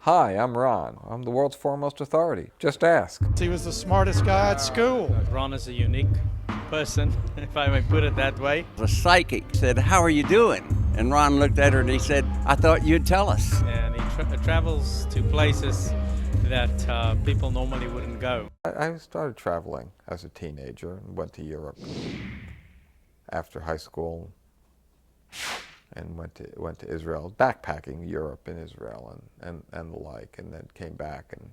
Hi, I'm Ron. I'm the world's foremost authority. Just ask. He was the smartest guy at school. Ron is a unique person, if I may put it that way. The psychic said, "How are you doing?" And Ron looked at her and he said, "I thought you'd tell us." And he travels to places that people normally wouldn't go. I started traveling as a teenager and went to Europe after high school and went to Israel, backpacking Europe and Israel and the like, and then came back. And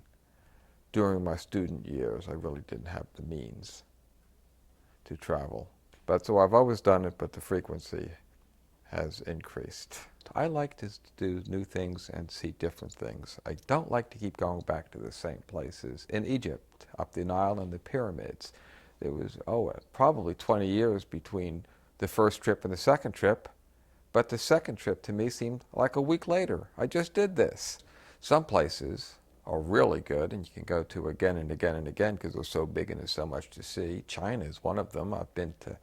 during my student years, I really didn't have the means to travel. But so I've always done it, but the frequency has increased. I like to do new things and see different things. I don't like to keep going back to the same places. In Egypt, up the Nile and the pyramids, there was, probably 20 years between the first trip and the second trip, but the second trip to me seemed like a week later. I just did this. Some places are really good and you can go to again and again and again because they're so big and there's so much to see. China is one of them. I've been to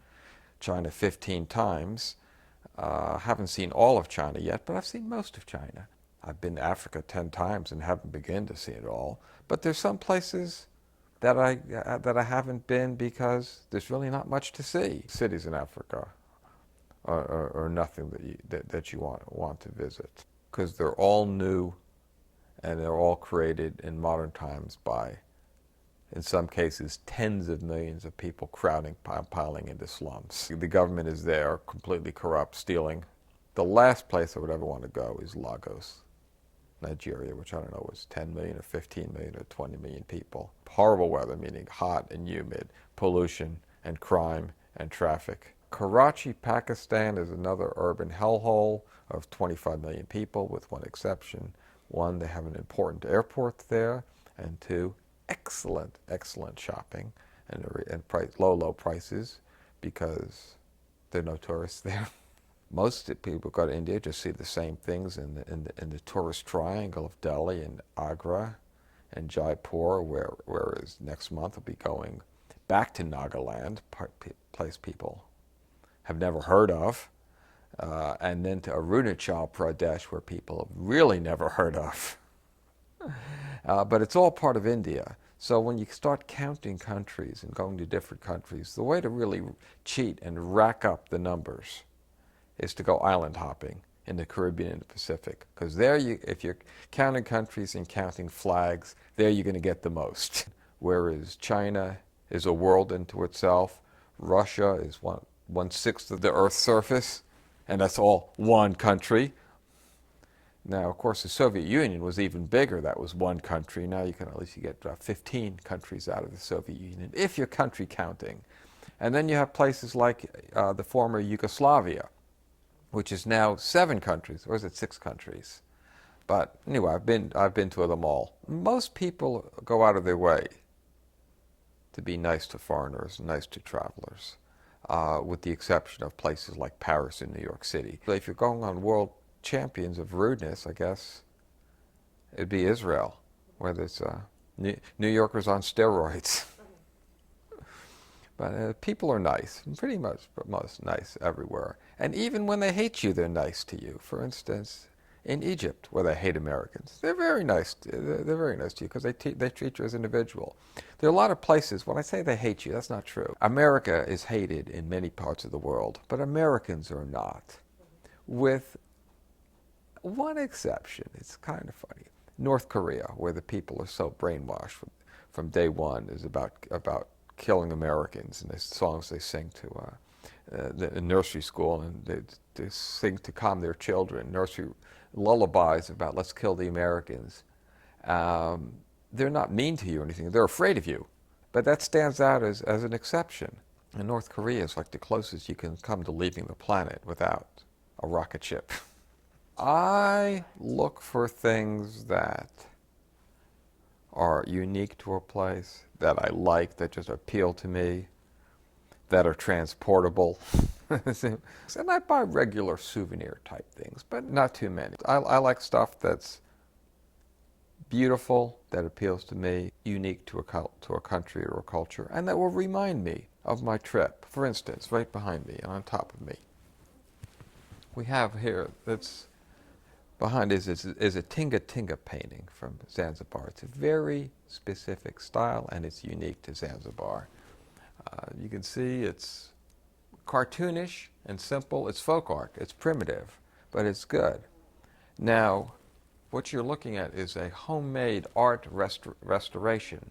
China 15 times. Haven't seen all of China yet, but I've seen most of China. I've been to Africa 10 times and haven't begun to see it all. But there's some places that I haven't been because there's really not much to see. Cities in Africa are nothing that you want to visit because they're all new and they're all created in modern times by, in some cases, tens of millions of people piling into slums. The government is there, completely corrupt, stealing. The last place I would ever want to go is Lagos, Nigeria, which I don't know was 10 million or 15 million or 20 million people. Horrible weather, meaning hot and humid, pollution and crime and traffic. Karachi, Pakistan is another urban hellhole of 25 million people with one exception. One, they have an important airport there, and two, excellent shopping and low prices because there are no tourists there. Most people go to India just see the same things in the tourist triangle of Delhi and Agra and Jaipur, whereas next month I'll be going back to Nagaland, place people have never heard of, and then to Arunachal Pradesh, where people have really never heard of. But it's all part of India. So when you start counting countries and going to different countries, the way to really cheat and rack up the numbers is to go island hopping in the Caribbean and the Pacific. Because there, if you're counting countries and counting flags, there you're going to get the most. Whereas China is a world into itself, Russia is one-sixth of the Earth's surface, and that's all one country. Now, of course, the Soviet Union was even bigger. That was one country. Now you can at least get 15 countries out of the Soviet Union, if you're country counting. And then you have places like the former Yugoslavia, which is now 7 countries, or is it 6 countries? But anyway, I've been to them all. Most people go out of their way to be nice to foreigners, nice to travelers, with the exception of places like Paris and New York City. But if you're going on world champions of rudeness, I guess it'd be Israel, where there's New Yorkers on steroids. But people are nice, pretty much most nice everywhere. And even when they hate you, they're nice to you. For instance, in Egypt, where they hate Americans, they're very nice. They're very nice to you because they treat you as an individual. There are a lot of places, when I say they hate you, that's not true. America is hated in many parts of the world, but Americans are not. With one exception, it's kind of funny. North Korea, where the people are so brainwashed from day one, is about killing Americans, and the songs they sing to the nursery school, and they sing to calm their children, nursery lullabies about let's kill the Americans. They're not mean to you or anything, they're afraid of you. But that stands out as an exception. And North Korea is like the closest you can come to leaving the planet without a rocket ship. I look for things that are unique to a place, that I like, that just appeal to me, that are transportable. And I buy regular souvenir type things, but not too many. I like stuff that's beautiful, that appeals to me, unique to a country or a culture, and that will remind me of my trip. For instance, right behind me and on top of me, we have here, that's behind is a Tinga Tinga painting from Zanzibar. It's a very specific style, and it's unique to Zanzibar. You can see it's cartoonish and simple. It's folk art. It's primitive, but it's good. Now, what you're looking at is a homemade art restoration,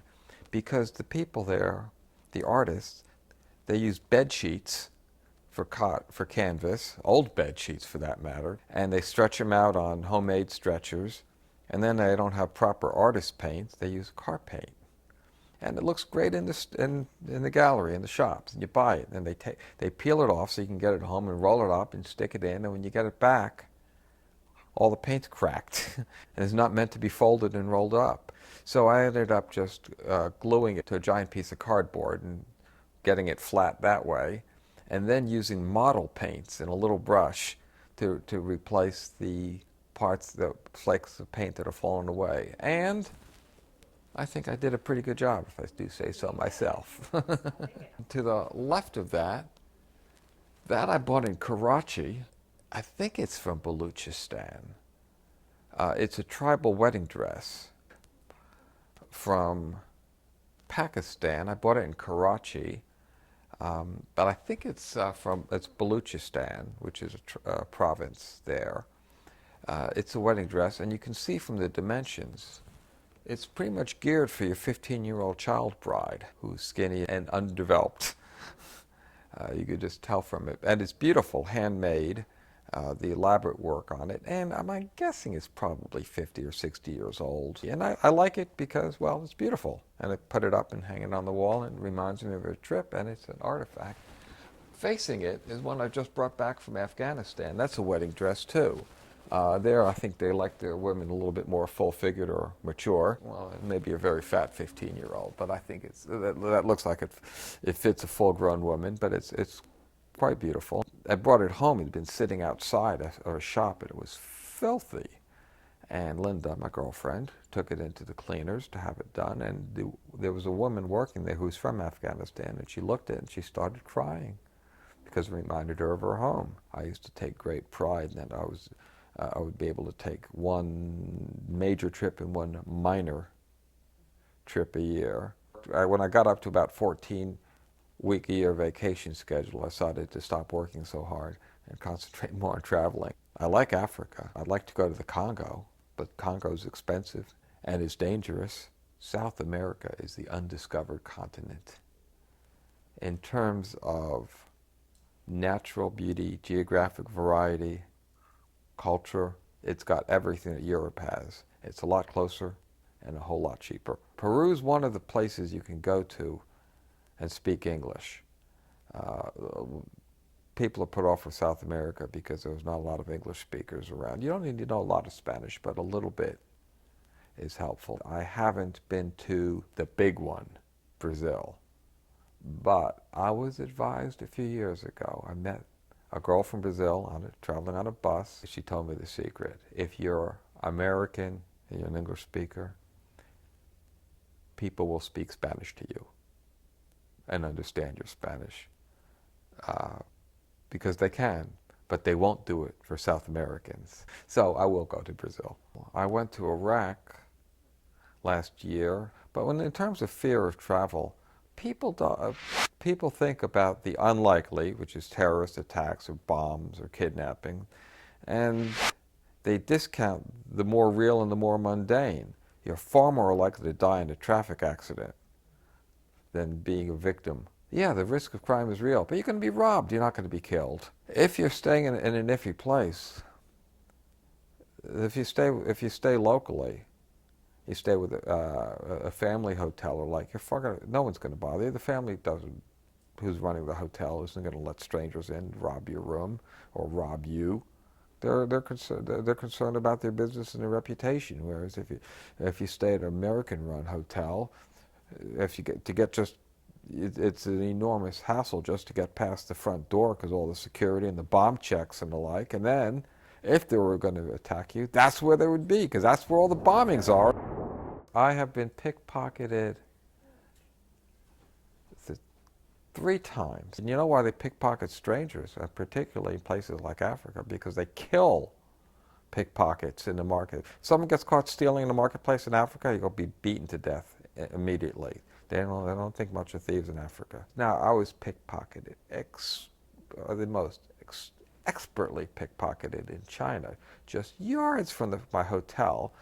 because the people there, the artists, they use bed sheets for canvas, old bed sheets for that matter, and they stretch them out on homemade stretchers, and then they don't have proper artist paint. They use car paint, and it looks great in the gallery, in the shops, and you buy it, and they peel it off so you can get it home and roll it up and stick it in, and when you get it back, all the paint's cracked and it's not meant to be folded and rolled up. So I ended up just gluing it to a giant piece of cardboard and getting it flat that way, and then using model paints in a little brush to replace the parts, the flakes of paint that have fallen away. And I think I did a pretty good job, if I do say so myself. To the left of that I bought in Karachi. I think it's from Baluchistan. It's a tribal wedding dress from Pakistan. I bought it in Karachi, but I think it's Baluchistan, which is a province there. It's a wedding dress, and you can see from the dimensions, it's pretty much geared for your 15-year-old child bride who's skinny and undeveloped. You could just tell from it. And it's beautiful, handmade, the elaborate work on it. And I'm guessing it's probably 50 or 60 years old. And I like it because, well, it's beautiful. And I put it up and hang it on the wall, and it reminds me of a trip, and it's an artifact. Facing it is one I just brought back from Afghanistan. That's a wedding dress, too. There, I think they like their women a little bit more full-figured or mature. Well, maybe a very fat 15-year-old, but I think that looks like it fits a full-grown woman, but it's quite beautiful. I brought it home. It had been sitting outside a shop, and it was filthy. And Linda, my girlfriend, took it into the cleaners to have it done, and there was a woman working there who was from Afghanistan, and she looked at it and she started crying because it reminded her of her home. I used to take great pride in that I would be able to take one major trip and one minor trip a year. When I got up to about 14-week-a-year vacation schedule, I decided to stop working so hard and concentrate more on traveling. I like Africa. I'd like to go to the Congo, but Congo's expensive and is dangerous. South America is the undiscovered continent. In terms of natural beauty, geographic variety, culture, it's got everything that Europe has. It's a lot closer and a whole lot cheaper. Peru is one of the places you can go to and speak English. People are put off with South America because there's not a lot of English speakers around. You don't need to know a lot of Spanish, but a little bit is helpful. I haven't been to the big one, Brazil, but I was advised a few years ago. I met a girl from Brazil traveling on a bus. She told me the secret. If you're American and you're an English speaker, people will speak Spanish to you and understand your Spanish because they can, but they won't do it for South Americans. So I will go to Brazil. I went to Iraq last year, but in terms of fear of travel, people think about the unlikely, which is terrorist attacks or bombs or kidnapping, and they discount the more real and the more mundane. You're far more likely to die in a traffic accident than being a victim. Yeah, the risk of crime is real, but you're going to be robbed. You're not going to be killed. If you're staying in an iffy place, if you stay locally, you stay with a family hotel or like, no one's going to bother you. The family who's running the hotel isn't going to let strangers in, rob your room, or rob you. They're concerned about their business and their reputation. Whereas if you stay at an American-run hotel, it's an enormous hassle just to get past the front door because all the security and the bomb checks and the like. And then, if they were going to attack you, that's where they would be because that's where all the bombings are. I have been pickpocketed 3 times. And you know why they pickpocket strangers, particularly in places like Africa? Because they kill pickpockets in the market. Someone gets caught stealing in the marketplace in Africa, you're going to be beaten to death immediately. They don't think much of thieves in Africa. Now, I was pickpocketed, the most expertly pickpocketed in China, just yards from my hotel,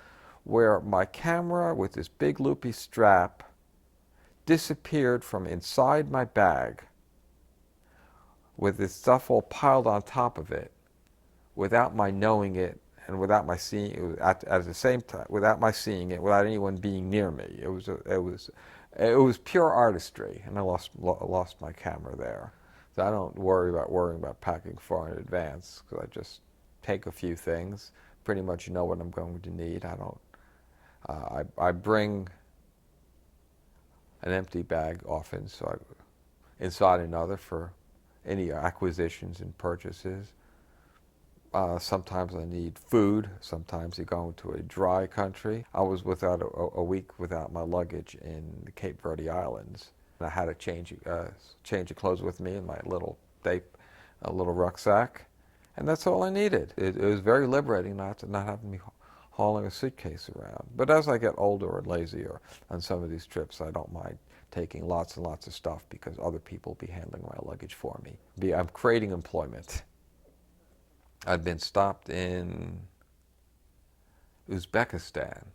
where my camera with this big loopy strap disappeared from inside my bag with this stuff all piled on top of it without my knowing it and without my seeing it at the same time, without my seeing it, without anyone being near me. It was pure artistry, and I lost my camera there. So I don't worrying about packing far in advance, because I just take a few things, pretty much know what I'm going to need. I bring an empty bag often, so inside another for any acquisitions and purchases. Sometimes I need food. Sometimes you go into a dry country. I was without a week without my luggage in the Cape Verde Islands. I had a change of clothes with me in my little rucksack, and that's all I needed. It was very liberating not having me hauling a suitcase around. But as I get older and lazier on some of these trips, I don't mind taking lots and lots of stuff because other people will be handling my luggage for me. I'm creating employment. I've been stopped in Uzbekistan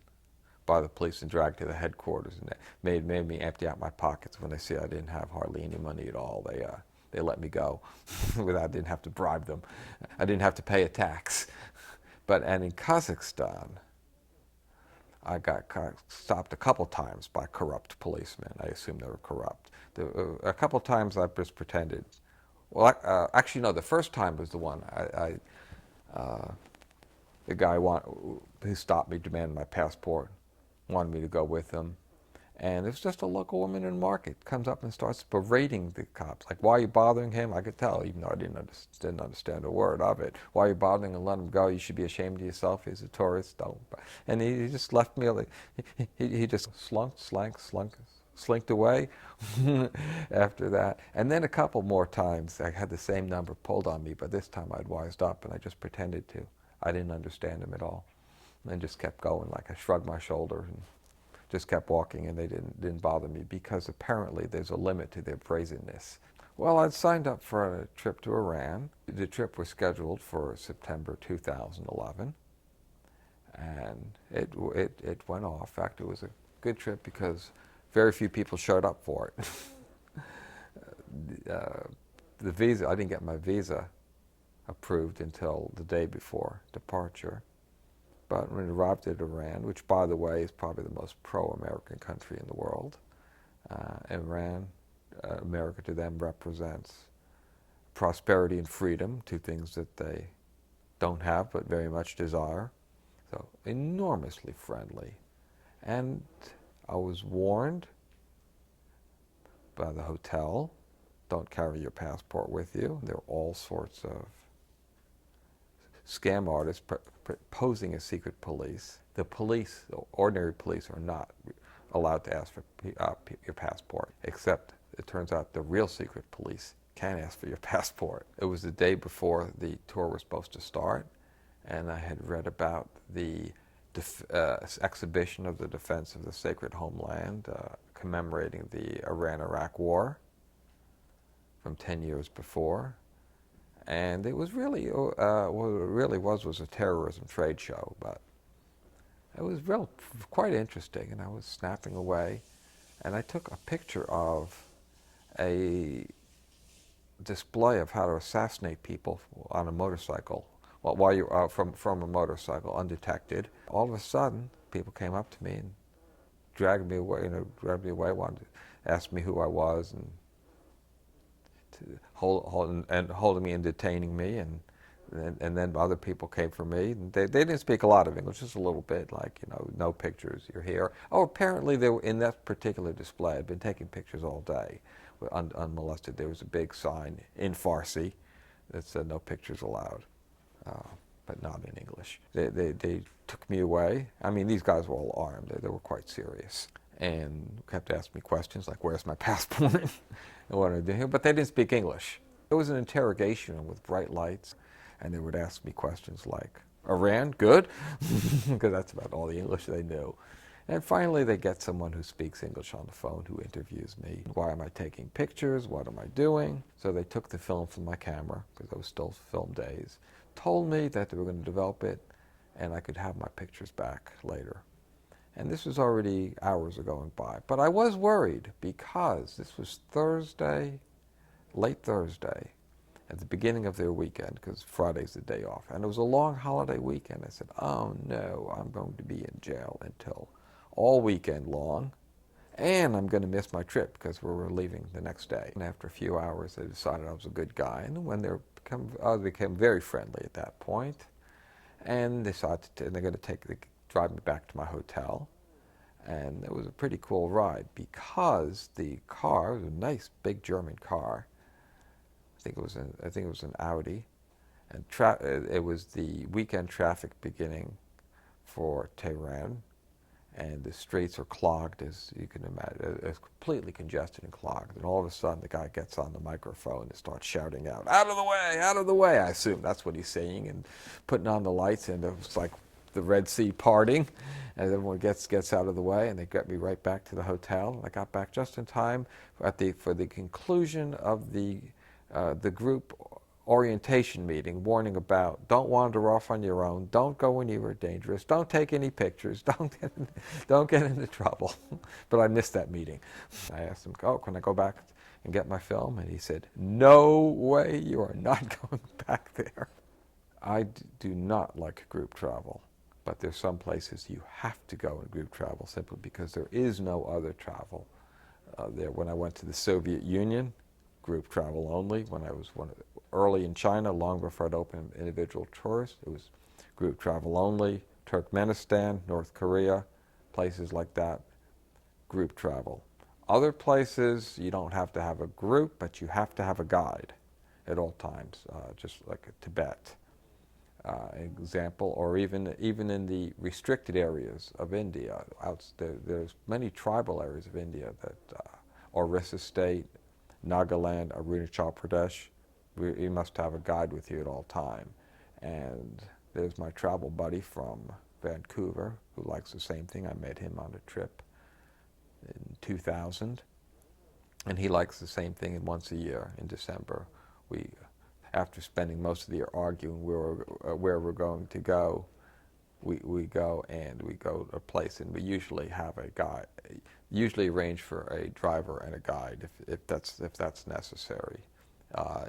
by the police and dragged to the headquarters, and they made me empty out my pockets when they see I didn't have hardly any money at all. They let me go without. I didn't have to bribe them. I didn't have to pay a tax. And in Kazakhstan, I got stopped a couple times by corrupt policemen. I assume they were corrupt. A couple times I just pretended. Well, actually, no. The first time was the one the guy who stopped me, demanded my passport, wanted me to go with him. And it's just a local woman in the market comes up and starts berating the cops. Like, why are you bothering him? I could tell, even though I didn't understand a word of it. Why are you bothering him? Let him go. You should be ashamed of yourself. He's a tourist. Don't. And he just left me. He just slinked away after that. And then a couple more times I had the same number pulled on me, but this time I'd wised up and I just pretended to. I didn't understand him at all. And just kept going. Like, I shrugged my shoulder and just kept walking, and they didn't bother me, because apparently there's a limit to their brazenness. Well, I'd signed up for a trip to Iran. The trip was scheduled for September 2011, and it went off. In fact, it was a good trip because very few people showed up for it. The visa, I didn't get my visa approved until the day before departure. But when it arrived at Iran, which, by the way, is probably the most pro-American country in the world, America to them represents prosperity and freedom, two things that they don't have but very much desire. So enormously friendly. And I was warned by the hotel, don't carry your passport with you. There are all sorts of scam artists posing as secret police. The police, the ordinary police, are not allowed to ask for your passport, except it turns out the real secret police can ask for your passport. It was the day before the tour was supposed to start, and I had read about the exhibition of the Defense of the Sacred Homeland, commemorating the Iran-Iraq War from 10 years before. And it was really, what it really was a terrorism trade show, but it was quite interesting, and I was snapping away. And I took a picture of a display of how to assassinate people on a motorcycle, while you're from a motorcycle, undetected. All of a sudden, people came up to me and dragged me away, wanted to ask me who I was, and holding me and detaining me, and then other people came for me. And they didn't speak a lot of English, just a little bit, like, no pictures, you're here. Oh, apparently they were in that particular display. I'd been taking pictures all day, unmolested. There was a big sign in Farsi that said no pictures allowed, but not in English. They took me away. I mean, these guys were all armed. They were quite serious, and kept asking me questions like, where's my passport? And what I do here, but they didn't speak English. It was an interrogation room with bright lights, and they would ask me questions like, Iran, good, because that's about all the English they knew. And finally, they get someone who speaks English on the phone who interviews me. Why am I taking pictures? What am I doing? So they took the film from my camera, because it was still film days, told me that they were going to develop it, and I could have my pictures back later. And this was already hours going by. But I was worried because this was Thursday, late Thursday, at the beginning of their weekend, because Friday's the day off. And it was a long holiday weekend. I said, oh no, I'm going to be in jail until all weekend long. And I'm going to miss my trip because we were leaving the next day. And after a few hours, they decided I was a good guy. And when they became very friendly at that point, and decided they're going to drive me back to my hotel. And it was a pretty cool ride because the car was a nice big German car. I think it was an Audi, and it was the weekend traffic beginning for Tehran, and the streets are clogged, as you can imagine. It's completely congested and clogged. And all of a sudden, the guy gets on the microphone and starts shouting out, "Out of the way! Out of the way!" I assume that's what he's saying, and putting on the lights, and it was like the Red Sea parting, and everyone gets out of the way, and they got me right back to the hotel. I got back just in time for the conclusion of the group orientation meeting, warning about don't wander off on your own, don't go anywhere dangerous, don't take any pictures, don't get into trouble. But I missed that meeting. I asked him, "Oh, can I go back and get my film?" And he said, "No way, you are not going back there." I do not like group travel, but there's some places you have to go in group travel simply because there is no other travel there. When I went to the Soviet Union, group travel only. When I was early in China, long before I'd opened individual tourists, it was group travel only. Turkmenistan, North Korea, places like that, group travel. Other places, you don't have to have a group, but you have to have a guide at all times, just like Tibet, example, or even in the restricted areas of India. There's many tribal areas of India that Orissa State, Nagaland, Arunachal Pradesh, you must have a guide with you at all time. And there's my travel buddy from Vancouver who likes the same thing. I met him on a trip in 2000, and he likes the same thing. And once a year in December, after spending most of the year arguing where we're going to go, we go to a place, and we usually have a guide. Usually arrange for a driver and a guide if that's necessary.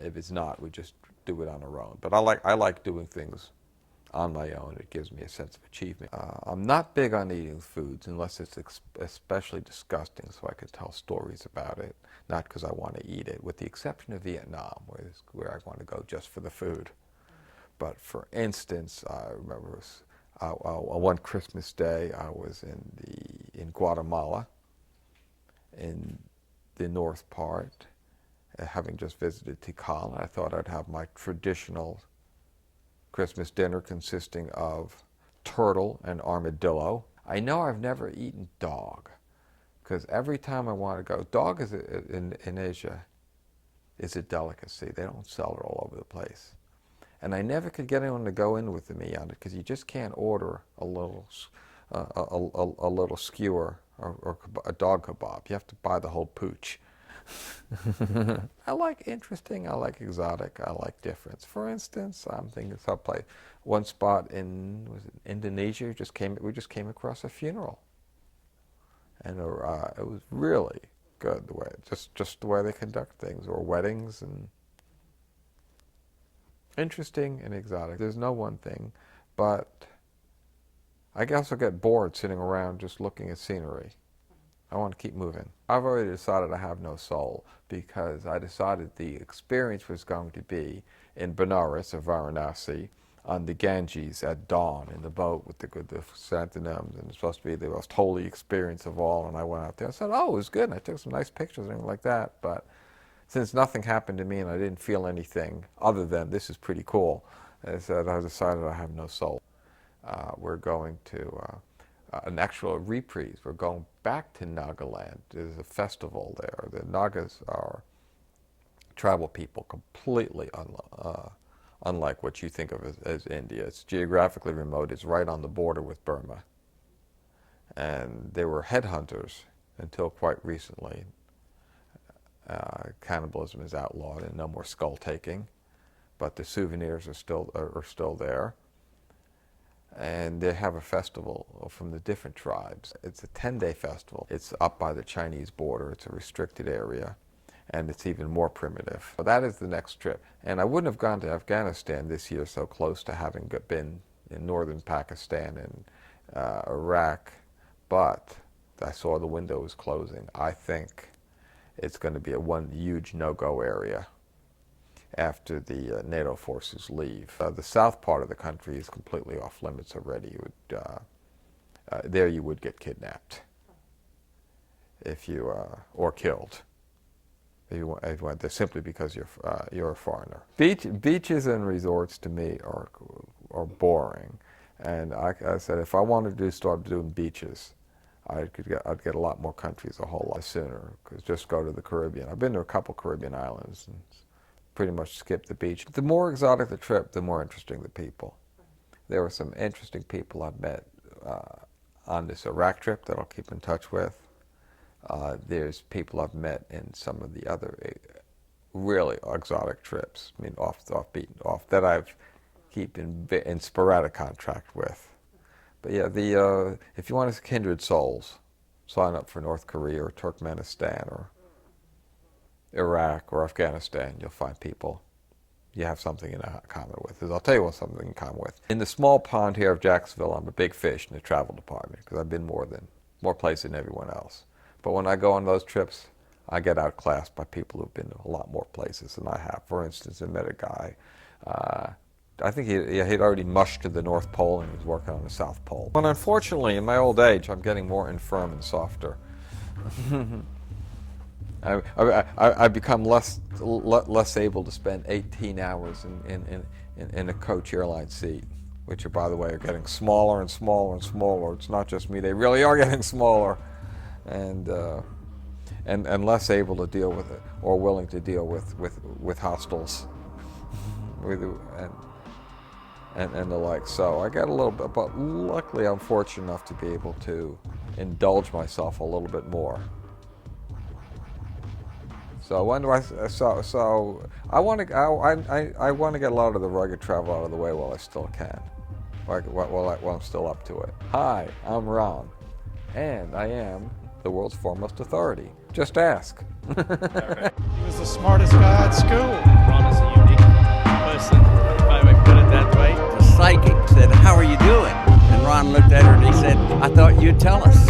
If it's not, we just do it on our own. But I like doing things on my own. It gives me a sense of achievement. I'm not big on eating foods unless it's especially disgusting, so I can tell stories about it. Not because I want to eat it, with the exception of Vietnam, where I want to go just for the food. But for instance, I remember one Christmas day I was in Guatemala, in the north part, having just visited Tikal. I thought I'd have my traditional Christmas dinner consisting of turtle and armadillo. I know I've never eaten dog, because every time I want to go, dog is in Asia is a delicacy. They don't sell it all over the place. And I never could get anyone to go in with me on it, because you just can't order a little skewer or a dog kebab. You have to buy the whole pooch. I like interesting, I like exotic, I like difference. For instance, I'm thinking someplace, one spot in Indonesia, we just came across a funeral. And it was really good, the way, just the way they conduct things, or weddings, and interesting and exotic. There's no one thing, but I guess I'll get bored sitting around just looking at scenery. I want to keep moving. I've already decided I have no soul, because I decided the experience was going to be in Benares or Varanasi on the Ganges at dawn in the boat with the chrysanthemums, and it's supposed to be the most holy experience of all. And I went out there and said, oh, it was good, and I took some nice pictures and everything like that. But since nothing happened to me and I didn't feel anything other than this is pretty cool, I decided I have no soul. We're going to an actual reprise. We're going back to Nagaland. There's a festival there. The Nagas are tribal people, completely unlike what you think of as India. It's geographically remote. It's right on the border with Burma. And they were headhunters until quite recently. Cannibalism is outlawed and no more skull taking, but the souvenirs are still there. And they have a festival from the different tribes. It's a 10-day festival. It's up by the Chinese border. It's a restricted area, and it's even more primitive. So that is the next trip. And I wouldn't have gone to Afghanistan this year, so close to having been in northern Pakistan and Iraq, but I saw the window was closing. I think it's going to be one huge no-go area after the NATO forces leave. The south part of the country is completely off limits already. There you would get kidnapped if you or killed if you went there simply because you're a foreigner. Beaches and resorts to me are boring, and I said if I wanted to start doing beaches, I'd get a lot more countries a whole lot sooner. Because just go to the Caribbean. I've been to a couple Caribbean islands and pretty much skip the beach. The more exotic the trip, the more interesting the people. There were some interesting people I've met on this Iraq trip that I'll keep in touch with. There's people I've met in some of the other really exotic trips. I mean, off that I've keep in sporadic contact with. But yeah, if you want to kindred souls, sign up for North Korea or Turkmenistan or Iraq or Afghanistan. You'll find people you have something in common with. I'll tell you what something in common with. In the small pond here of Jacksonville, I'm a big fish in the travel department because I've been more places than everyone else. But when I go on those trips, I get outclassed by people who've been to a lot more places than I have. For instance, I met a guy. I think he'd already mushed to the North Pole and he was working on the South Pole. And unfortunately, in my old age, I'm getting more infirm and softer. I've become less able to spend 18 hours in a coach airline seat, which are, by the way, are getting smaller and smaller and smaller. It's not just me; they really are getting smaller, and less able to deal with it or willing to deal with hostels, and the like. So I got a little bit, but luckily I'm fortunate enough to be able to indulge myself a little bit more. So when do I want to get a lot of the rugged travel out of the way while I still can, while I'm still up to it. Hi, I'm Ron, and I am the world's foremost authority. Just ask. He was the smartest guy at school. Ron is a unique person, if I may put it that way. The psychic said, "How are you doing?" And Ron looked at her and he said, "I thought you'd tell us."